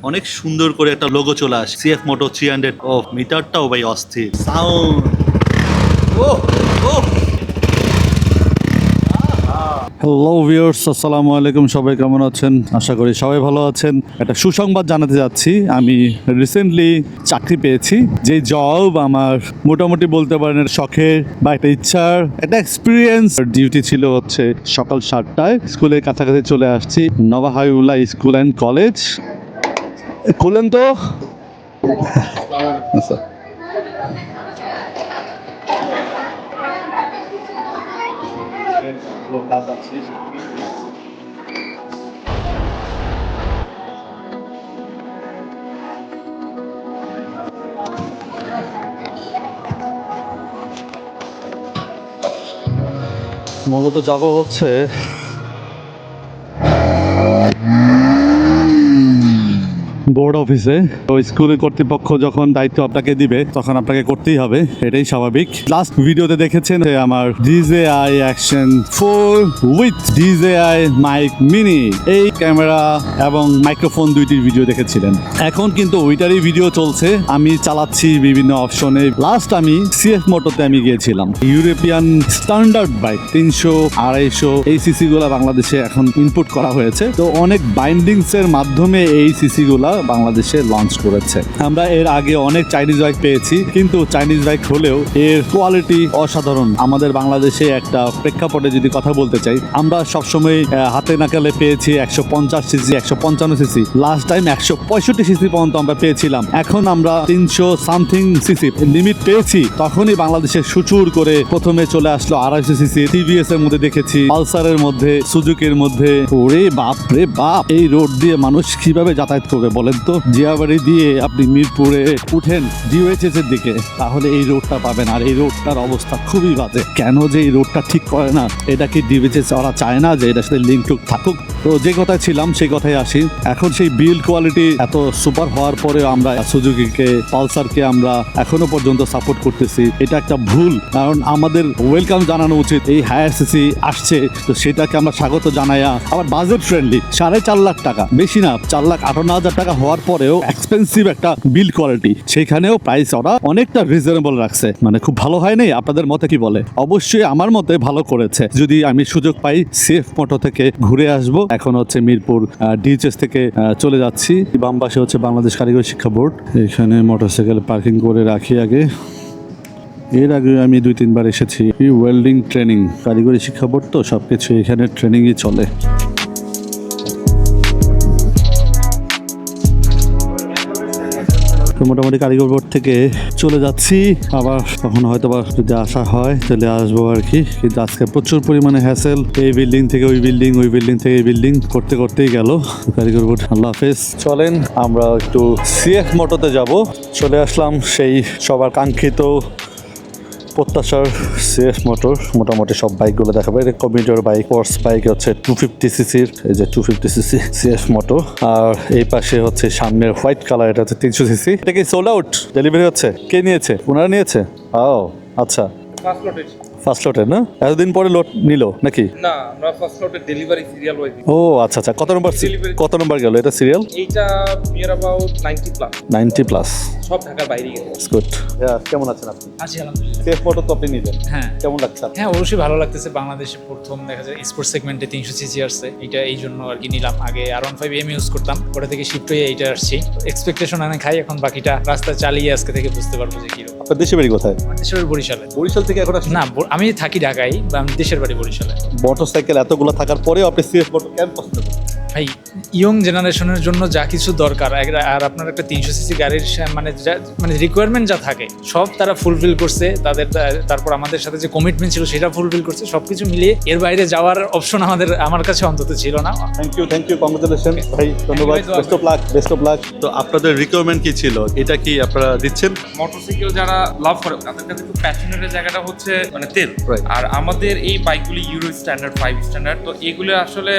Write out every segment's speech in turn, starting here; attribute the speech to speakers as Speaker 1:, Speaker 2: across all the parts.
Speaker 1: অনেক সুন্দর করে একটা লোগো চলে আসে সিএফ মোটো 300। ও মিটারটাও ভাই অস্থির সাউন্ড। ও ও হ্যালো ভিউয়ার্স, আসসালামু আলাইকুম। সবাই কেমন আছেন? আশা করি সবাই ভালো আছেন। একটা সুসংবাদ জানাতে যাচ্ছি, আমি রিসেন্টলি চাকরি পেয়েছি। যে জব আমার মোটামুটি বলতে পারেন শখের বা একটা ইচ্ছার একটা এক্সপিরিয়েন্স। ডিউটি ছিল হচ্ছে সকাল 7টায় স্কুলের কাছাকাছি চলে আসছি। নওয়া হাইউল্লাহ স্কুল অ্যান্ড কলেজ। খুলেন তো। আচ্ছা, মূলত যাবো হচ্ছে বোর্ড অফিসে। তো স্কুলের কর্তৃপক্ষ যখন দায়িত্ব আপনাকে দিবে তখন আপনাকে করতেই হবে, এটাই স্বাভাবিক। লাস্ট ভিডিওতে দেখেছেন যে আমার DJI Action 4 with DJI mic mini, এই ক্যামেরা এবং মাইক্রোফোন দুইটির ভিডিও দেখেছিলেন। এখন কিন্তু ওইটারই ভিডিও চলছে, আমি চালাচ্ছি বিভিন্ন অপশনে। লাস্ট আমি সিএফ মোটোতে আমি গিয়েছিলাম। ইউরোপিয়ান স্ট্যান্ডার্ড বাইক 300, 250 এই সিসি গুলা বাংলাদেশে এখন ইনপুট করা হয়েছে। তো অনেক বাইন্ডিংস এর মাধ্যমে এই সিসি গুলা বাংলাদেশে লঞ্চ করেছে। আমরা এর আগে অনেক চাইনিজ বাইক পেয়েছি, কিন্তু চাইনিজ বাইক হলেও এর কোয়ালিটি অসাধারণ। আমাদের বাংলাদেশে একটা প্রেক্ষাপটে যদি কথা বলতে চাই, আমরা সবসময় হাতে নাকালে পেয়েছি 150 CC, 155 CC, last time 165 CC পর্যন্ত আমরা পেয়েছিলাম। এখন আমরা 300 সামথিং সিসি লিমিট পেয়েছি। তখনই বাংলাদেশে সুচুর করে প্রথমে চলে আসলো 250 সিসি। টিভিএস এর মধ্যে দেখেছি, পালসারের মধ্যে, সুজুকির মধ্যে। ওরে বাপ রে বাপ, এই রোড দিয়ে মানুষ কিভাবে যাতায়াত করবে বলেন তো? জিয়াবাড়ি দিয়ে আপনি মিরপুরে উঠেন ডিওএইচএস এর দিকে, তাহলে এই রোডটা পাবেন। আর এই রোডটার অবস্থা খুবই বাজে। কেন যে এই রোডটা ঠিক করে না? এটা কি ডিওএইচএস ওরা চায় না যে এটার সাথে লিঙ্ক থাকুক? তো যে কথায় ছিলাম সেই কথায় আসি। এখন সেই বিল্ড কোয়ালিটি এত সুপার হওয়ার পরে আমরা সুজুকিকে, পালসারকে আমরা এখনো পর্যন্ত সাপোর্ট করতেছি। এটা একটা ভুল, কারণ আমাদের ওয়েলকাম জানানো উচিত। এই হায়ার সিসি আসছে, তো সেটাকে আমরা স্বাগত জানাইয়া আবার বাজেট ফ্রেন্ডলি 4.5 লাখ টাকা, বেশি না, 4,58,000 টাকা হওয়ার পরেও এক্সপেন্সিভ একটা বিল্ড কোয়ালিটি, সেখানেও প্রাইস ওরা অনেকটা রিজনেবল রাখছে। মানে খুব ভালো হয় নাই? আপনাদের মতে কি বলে? অবশ্যই আমার মতে ভালো করেছে। যদি আমি সুযোগ পাই সিএফ মোটো থেকে ঘুরে আসব। এখন হচ্ছে মিরপুর ডিএইচএস থেকে চলে যাচ্ছি। বাম পাশে হচ্ছে বাংলাদেশ কারিগরি শিক্ষা বোর্ড। এখানে মোটরসাইকেল পার্কিং করে রাখি আগে। এর আগে আমি 2-3 বার এসেছি। ওয়েল্ডিং ট্রেনিং, কারিগরি শিক্ষা বোর্ড তো সবকিছু এখানে ট্রেনিংই চলে। মোটামুটি কারিগর বোর্ড থেকে চলে যাচ্ছি। আবার তখন হয়তো বা যদি আসা হয় তাহলে আসবো আর কি। কিন্তু আজকে প্রচুর পরিমাণে হ্যাসেল, এই বিল্ডিং থেকে ওই বিল্ডিং, ওই বিল্ডিং থেকে এই বিল্ডিং করতে করতেই গেল কারিগর বোর্ড। আল্লাহ হাফেজ। চলেন আমরা একটু সিএফ মোটোতে যাব। চলে আসলাম সেই সবার কাঙ্ক্ষিত প্রত্যাশার সিএফ মোটর। মোটামুটি সব বাইকগুলো দেখাবে। কমিউটার বাইক, স্পোর্টস বাইক হচ্ছে 250 সিসির, এই যে 250 সিসি সিএফ মোটো। আর এই পাশে হচ্ছে সামনের হোয়াইট কালার, এটা হচ্ছে 300 সিসি। এটা কি সোল্ড আউট? ডেলিভারি হচ্ছে? কে নিয়েছে? ওনারা নিয়েছে? ও আচ্ছা, ফার্স্ট লটের না? এতদিন পরে লট নিল নাকি?
Speaker 2: না, আমরা ফার্স্ট লটের ডেলিভারি সিরিয়াল ওয়াইজ।
Speaker 1: ও আচ্ছা আচ্ছা। কত নম্বর গেল এটা সিরিয়াল?
Speaker 2: এইটা নিয়ার অ্যাবাউট 90 প্লাস।
Speaker 1: 90 প্লাস।
Speaker 2: সব ঢাকার বাইরে গেছে।
Speaker 1: গুড। কেমন আছেন আপনি?
Speaker 3: আছি আলহামদুলিল্লাহ।
Speaker 1: সিএফ মোটো তো আপনি নিলেন,
Speaker 3: হ্যাঁ
Speaker 1: কেমন লাগছে?
Speaker 3: হ্যাঁ অবশ্যই ভালো লাগতেছে। বাংলাদেশে প্রথম দেখা যায় স্পোর্টস সেগমেন্টে 300 সিসি আসছে, এটা এই জন্য আর কি নিলাম। আগে R15M ইউজ করতাম, ওটা থেকে শিফট হয়ে এইটা আসছি। এক্সপেকটেশন অনেক হাই, এখন বাকিটা রাস্তা চালিয়ে আজকে থেকে বুঝতে পারবো যে কিরকম।
Speaker 1: আপনার দেশের বাড়ি কোথায়?
Speaker 3: আমার দেশের বাড়ি বরিশালে।
Speaker 1: বরিশাল থেকে এখন আসছেন?
Speaker 3: না, আমি থাকি ঢাকায়, বা আমি দেশের বাড়ি বরিশালে।
Speaker 1: মোটরসাইকেল এতগুলো থাকার পরেও আপনি সিএফ মোটো কেন পছন্দ করেন?
Speaker 3: ভাই, ইয়ং জেনারেশনের জন্য যা কিছু দরকার, আর আপনার একটা 300 সিসি গাড়ির মানে রিকোয়ারমেন্ট যা থাকে সব তারা ফুলফিল করছে। তারপর আমাদের সাথে যে কমিটমেন্ট ছিল সেটা ফুলফিল করছে। সবকিছু মিলিয়ে এর বাইরে যাওয়ার অপশন আমার কাছে অন্তত ছিল না।
Speaker 1: থ্যাংক ইউ, কংগ্রাচুলেশন ভাই, ধন্যবাদ, বেস্ট অফ লাক। তো আপনাদের রিকোয়ারমেন্ট কি ছিল? এটা কি আপনারা দিচ্ছেন?
Speaker 2: মোটরসাইকেল যারা লাভ করে তাদের কাছে খুব প্যাশনেটের জায়গাটা হচ্ছে মানে তেল।
Speaker 1: Right.
Speaker 2: আর আমাদের এই বাইকগুলি ইউরো স্ট্যান্ডার্ড, 5 স্ট্যান্ডার্ড, তো এগুলো আসলে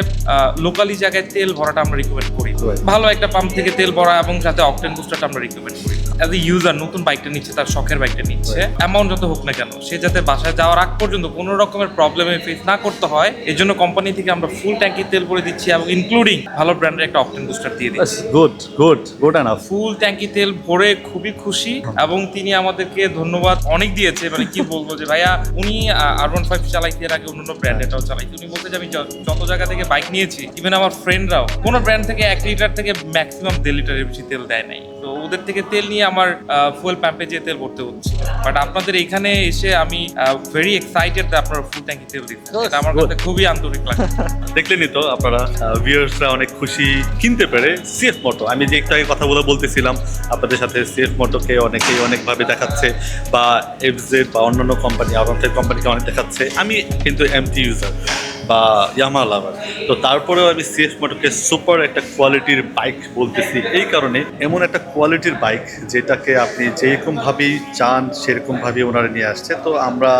Speaker 2: লোকালি জায়গায় তেল ভরাটা আমরা রিকমেন্ড করি।
Speaker 1: Right.
Speaker 2: ভালো একটা পাম্প থেকে তেল ভরা এবং যাতে অকটেন বুস্টারটা আমরা রিকমেন্ড করি। অ্যাজ এ ইউজার নতুন বাইকটা নিচ্ছে, তার শখের বাইকটা নিচ্ছে, অ্যামাউন্ট যত হোক না কেন, সে যাতে বাসায় যাওয়ার আগ পর্যন্ত কোনো রকমের প্রবলেমে ফেস না করতে হয়, এর জন্য কোম্পানি থেকে আমরা ফুল ট্যাঙ্কি তেল ভরে দিচ্ছি এবং ইনক্লুডিং ভালো ব্র্যান্ডের একটা অকটেন বুস্টার দিয়ে দিচ্ছি।
Speaker 1: Good enough.
Speaker 2: ফুল ট্যাঙ্কি তেল ভরে খুবই খুশি এবং তিনি আমাদেরকে ধন্যবাদ অনেক দিয়েছে, মানে কি বলবো যে ভাইয়া উনি R15 চালাইতে, এর আগে অন্যান্য ব্র্যান্ডেরটাও চালাইতে, উনি বলতে যে আমি যত জায়গা থেকে বাইক নিয়েছি, ইভেন আমার ফ্রেন্ডরাও কোনো ব্র্যান্ড থেকে 1 লিটার থেকে ম্যাক্সিমাম 1.5 লিটারের বেশি তেল দেয় নাই, তো ওদের থেকে তেল নিয়ে আমার ফুয়েল পাম্পে যেয়ে তেল ভরতে হচ্ছে। বাট আপনাদের এখানে এসে আমি ভেরি এক্সাইটেড যে আপনারা ফুল ট্যাঙ্কি তেল দিচ্ছেন, এটা আমার কাছে খুবই আন্তরিক লাগে।
Speaker 1: দেখলেনই তো আপনারা, ভিউয়ার্সরা অনেক খুশি কিনতে পেরে সিএফ মোটো। আমি যে একটু আগে কথাগুলো বলতেছিলাম আপনাদের সাথে, সিএফ মোটোকে অনেকেই অনেকভাবে দেখাচ্ছে, বা এফজেড বা অন্যান্য কোম্পানি, R15 কোম্পানিকে অনেক দেখাচ্ছে। আমি কিন্তু এমটি ইউজার বা ইয়ামাহা লাভার, তো তারপরেও আমি সিএফ মোটোকে সুপার একটা কোয়ালিটির বাইক বলতেছি এই কারণে, এমন একটা কোয়ালিটির বাইক যেটাকে আপনি যেরকমভাবেই চান সেরকমভাবেই ওনারা নিয়ে আসছে। তো আমরা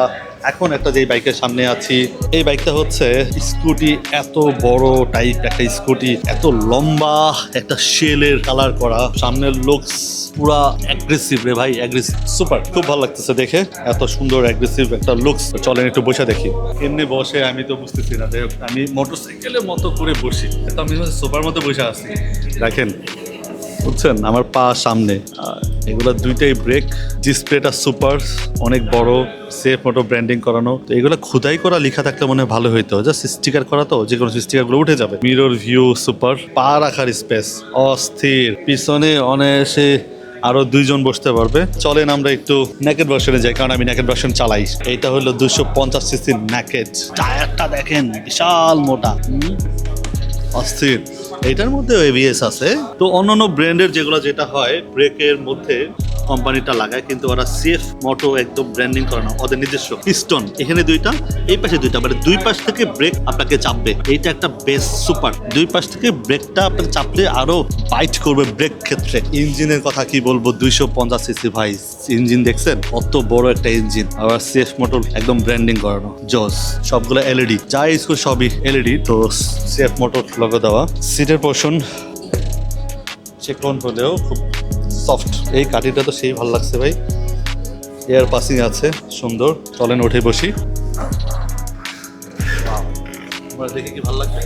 Speaker 1: এখন একটা যে বাইকের সামনে আছি, এই বাইকটা হচ্ছে স্কুটি, এত বড় টাইপ একটা স্কুটি, এত লম্বা, একটা শেলের কালার করা, সামনের লুকস পুরা অ্যাগ্রেসিভ রে ভাই, অ্যাগ্রেসিভ সুপার, খুব ভালো লাগতেছে দেখে, এত সুন্দর অ্যাগ্রেসিভ একটা লুকস। চলেন একটু বসে দেখি। এমনি বসে আমি তো বুঝতেছি না, আমি মোটরসাইকেলের মতো করে বসি, তো আমি সুপার মতো বসে আছি। দেখেন বুঝছেন, আমার পা সামনে, এগুলো দুইটাই ব্রেক, ডিসপ্লেটা সুপার, অনেক বড়, সেফ মোটো ব্র্যান্ডিং করানো। তো এগুলো খোদাই করা লেখা থাকলে মনে হয় ভালো হইতো, জাস্ট স্টিকার করা, তো যে কোনো স্টিকারগুলো উঠে যাবে। মিরর ভিউ সুপার, পা রাখার স্পেস অস্থির, পিছনে অনায়াসে আরো 2 জন বসতে পারবে। চলেন আমরা একটু নেকেড ভার্সনে যাই, কারণ আমি নেকেড ভার্সন চালাই। এইটা হলো 250 সিসি নেকেড। টায়ারটা দেখেন বিশাল মোটা, অস্থির। এটার মধ্যে এবিএস আছে। তো অন্যান্য ব্র্যান্ডের যেটা হয় ব্রেকের মধ্যে কোম্পানিটা লাগায়, কিন্তু ওরা সিএফ মোটো একদম ব্র্যান্ডিং করে না, ওদের নিজস্ব পিস্টন এখানে 2টা, এই পাশে 2টা, মানে 2 পাশ থেকে ব্রেক আপনাকে চাপবে। এইটা একটা বেস সুপার, 2 পাশ থেকে ব্রেকটা আপনাকে চাপলে আরো বাইট করবে ব্রেক ক্ষেত্রে। ইঞ্জিনের কথা কি বলবো, 250 সিসি ভাই, ইঞ্জিন দেখছেন কত বড় একটা ইঞ্জিন, আবার সিএফ মোটর একদম ব্র্যান্ডিং করানো, জস। সবগুলো এলইডি, যা স্কুল সবই এলইডি, তো সিএফ মোটর লোগো দেওয়া। সিটের পোর্শন চেকন হলেও খুব সফট, এই কাঠিটা তো সেই ভালো লাগছে ভাই। এয়ার পাসিং আছে সুন্দর। চলেন উঠে বসি, আমরা দেখে কি ভালো লাগবে।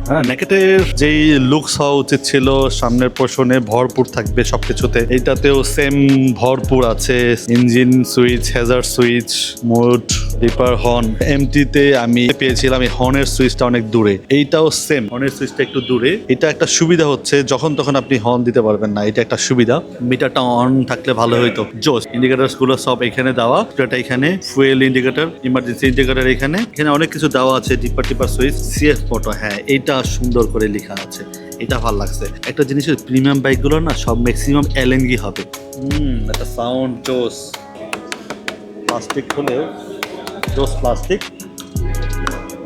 Speaker 1: হ্যাঁ, নেকেটের যেই লুকস হওয়া উচিত ছিল, সামনের পোর্শনে ভরপুর থাকবে সবকিছুতে, এইটাতেও সেম ভরপুর আছে। Engine switch, hazard switch, mode, dipper, horn. এমটিতে আমি পেয়েছিলাম এই হর্নের সুইচটা অনেক দূরে, এইটাও সেম, হর্নের সুইচটা একটু দূরে। এটা একটা সুবিধা হচ্ছে যখন তখন আপনি হর্ন দিতে পারবেন না, এটা একটা সুবিধা। মিটারটা অন থাকলে ভালো হইতো। জোস, ইন্ডিকেটার গুলো সব এখানে দেওয়া, এটা এখানে ফুয়েল ইন্ডিকেটর, ইমার্জেন্সি ইন্ডিকেটর এখানে অনেক কিছু দেওয়া আছে। টিপার সুইচ, সিএফ মোটো, হ্যাঁ এইটা সুন্দর করে লেখা আছে, এটা ভালো লাগছে। একটা জিনিসের প্রিমিয়াম বাইকগুলো না সব ম্যাক্সিমাম এলএনজি হবে। একটা সাউন্ড জোস, প্লাস্টিক হলেও জোস প্লাস্টিক,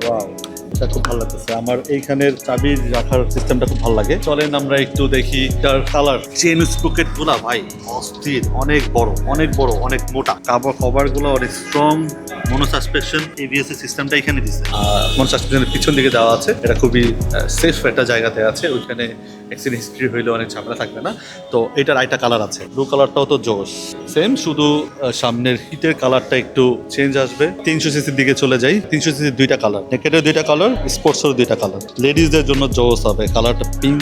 Speaker 1: ওয়াও, এটা খুব ভালো লাগতেছে। আমার এইখানের চাবির রাখার সিস্টেমটা খুব ভালো লাগে। চলেন আমরা একটু দেখি তার কালার। চেন স্প্রকেট গুলা ভাই অস্থির, অনেক বড়, অনেক মোটা। কভার গুলো অনেক স্ট্রং। মনো সাসপেনশন, এবিএস এর সিস্টেমটা এখানে দিচ্ছে। মনো সাসপেনশনের পিছন দিকে দেওয়া আছে, এটা খুবই সেফ একটা জায়গাতে আছে, ওইখানে অ্যাক্সিডেন্ট হিস্ট্রি হইলেও অনেক ঝামেলা থাকবে না। তো এটার আরেকটা কালার আছে, ব্লু কালারটাও তো জোস সেম, শুধু সামনের হিটের কালারটা একটু চেঞ্জ আসবে। 300 সিসির দিকে চলে যাই। 300 সিসির 2টা কালার, নেকেটের 2টা কালার, স্পোর্টসের 2টা কালার। লেডিসদের জন্য জোস হবে, কালারটা পিঙ্ক,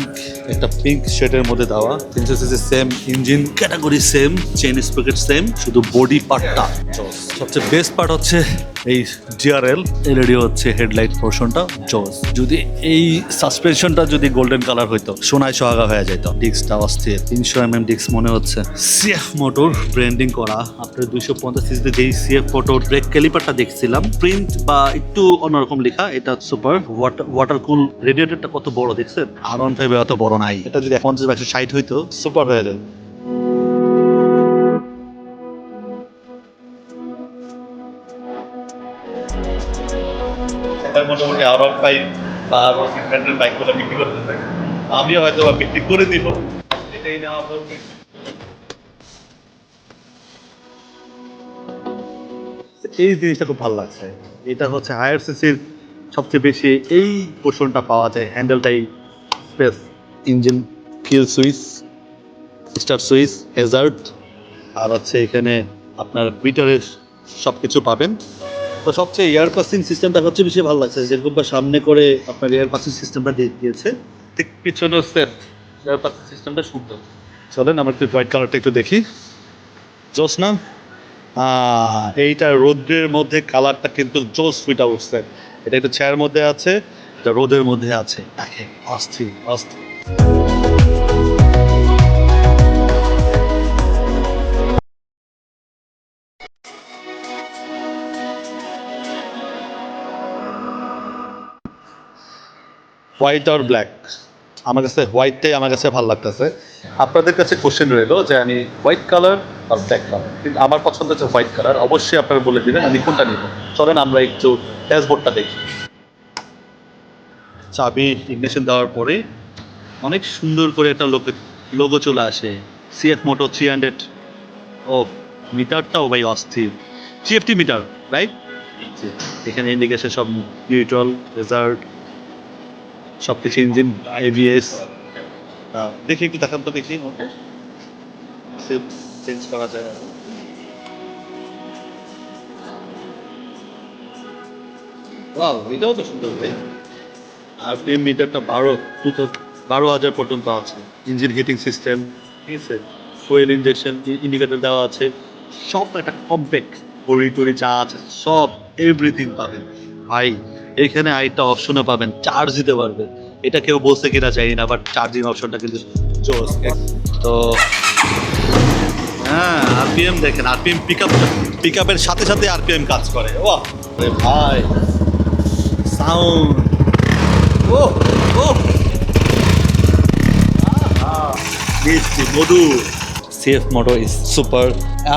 Speaker 1: একটা পিঙ্ক শেডের মধ্যে দেওয়া। 300 CC same, engine category same, chain sprocket same, শুধু বডি পার্টটা জোস। সবচেয়ে বেস্ট পার্ট হচ্ছে এই জিআরএল এলইডি হচ্ছে হেডলাইট পোর্শনটা জোস। যদি এই সাসপেনশনটা যদি গোল্ডেন কালার হইতো, সোনায় সোহাগা হয়ে যেত। ডিস্কটা অস্থির, 300 mm ডিস্ক মনে হচ্ছে। সিএফ মোটর ব্র্যান্ডিং করা। আপনার 250 সিসিতে যেই সিএফ মোটর ব্রেক ক্যালিপারটা দেখছিলাম, প্রিন্ট বা একটু অন্যরকম লেখা, এটা সুপার। ওয়াটার কুল রেডিয়েটরটা কত বড় দেখছেন, R15 অত বড় নাই। এটা যদি 50/160 হইতো সুপার হয়ে যেত। মোটামুটি R15 বা R15 বাইকগুলো বিক্রি করতে থাকে, আমিও হয়তো বিক্রি করে দিব, এটাই নেওয়া হবে। এই জিনিসটা খুব ভালো লাগছে। এটা হচ্ছে হায়ার সিসির সবচেয়ে বেশি এই পোর্শনটা পাওয়া যায়, হ্যান্ডেলটাই space, engine kill switch, start switch, hazard, আর আছে এখানে আপনার মিটারের সব কিছু পাবেন। তো সবচেয়ে এয়ার পাসিং সিস্টেমটা হচ্ছে বেশি ভালো লাগছে, যেরকম বা সামনে করে আপনার এয়ার পাসিং সিস্টেমটা দিয়েছে, ঠিক পিছনেও সেম এয়ার পাসিং সিস্টেমটা সুন্দর। চলেন আমরা একটু হোয়াইট কালারটা একটু দেখি। জোস না? এইটা রোদের মধ্যে কালারটা কিন্তু জোস ফুটা উঠছে। এটা একটু ছায়ার মধ্যে আছে, এটা রোদের মধ্যে আছে, অস্থির অস্থির। হোয়াইট আর ব্ল্যাক, আমার কাছে হোয়াইটটাই আমার কাছে ভালো লাগতেছে। আপনাদের কাছে কোশ্চেন রইলো যে আমি হোয়াইট কালার আর ব্ল্যাক কালার, কিন্তু আমার পছন্দ হচ্ছে হোয়াইট কালার। অবশ্যই আপনারা বলে দিবেন আমি কোনটা নিব। চলেন আমরা একটু ড্যাশবোর্ডটা দেখি। চাবি ইগনিশন দেওয়ার পরে অনেক সুন্দর করে একটা লোগো চলে আসে, সিএফ মোটো 300। ও মিটারটাও ভাই অস্থির, সিএফটি মিটার রাইট। এখানে ইন্ডিকেশন সব নিউট্রাল, রেজাল্ট, সব কিছু, ইঞ্জিন, ABS। দেখি একটু দেখান তো, দেখি চেঞ্জ করা যায়। ওয়াও, এটাও তো সুন্দর ভাই। RPM মিটারটা 12,000 পর্যন্ত আছে। ইঞ্জিন হিটিং সিস্টেম, ঠিক আছে, ফুয়েল ইনজেকশন ইন্ডিকেটর দেওয়া আছে, সব একটা কমপ্যাক্ট, ঘড়ি টড়ি যা আছে সব এভরিথিং পাবেন ভাই। এখানে আরেকটা অপশনও পাবেন, চার্জ দিতে পারবেন। এটা কেউ বলছে কিনা জানি না, বাট চার্জিং অপশনটা কিন্তু জোস। তো হ্যাঁ, RPM দেখেন, RPM পিক আপের সাথে সাথে RPM কাজ করে। বাহ ভাই, সাউন্ড, ও ও মিষ্টি মধু। CF moto is super.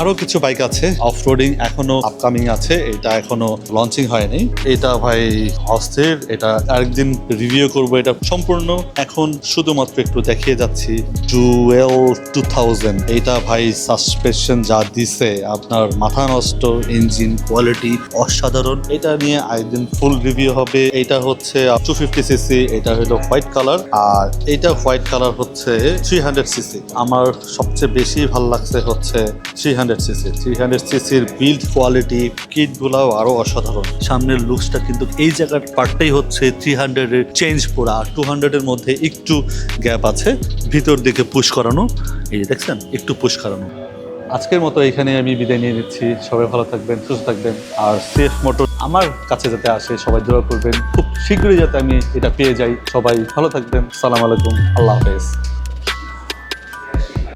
Speaker 1: আরো কিছু বাইক আছে অফ রোডিং, এখনো আপকামিং আছে, এটা এখনো লঞ্চিং হয়নি। এটা ভাই অস্থির, এটা আরেকদিন রিভিউ করব। এটা সম্পূর্ণ এখন শুধুমাত্র একটু দেখিয়ে যাচ্ছি। ডুয়েল 2000, এটা ভাই সাসপেনশন যা দিছে আপনার মাথা নষ্ট, ইঞ্জিন কোয়ালিটি অসাধারণ। এটা নিয়ে আরেকদিন ফুল রিভিউ হবে। এটা হচ্ছে 250cc, এটা হলো হোয়াইট কালার, আর এটা হোয়াইট কালার হচ্ছে 300cc। আমার সবচেয়ে বেশি ভালো লাগছে হচ্ছে 300cc। 300cc-র বিল্ড কোয়ালিটি, কিটগুলাও আরো অসাধারণ। সামনের লুকসটা কিন্তু এই জায়গার পার্টটাই হচ্ছে 300-এর চেঞ্জ করা, আর 200-এর মধ্যে একটু গ্যাপ আছে, ভিতর দিকে পুশ করানো। এই যে দেখছেন, একটু পুশ করানো। আজকের মতো এখানে আমি বিদায় নিয়ে নিচ্ছি। সবাই ভালো থাকবেন, সুস্থ থাকবেন, আর সিএফ মোটর আমার কাছে যাতে আসে সবাই দোয়া করবেন, খুব শীঘ্রই যাতে আমি এটা পেয়ে যাই। সবাই ভালো থাকবেন, সালাম আলাইকুম, আল্লাহ হাফেজ।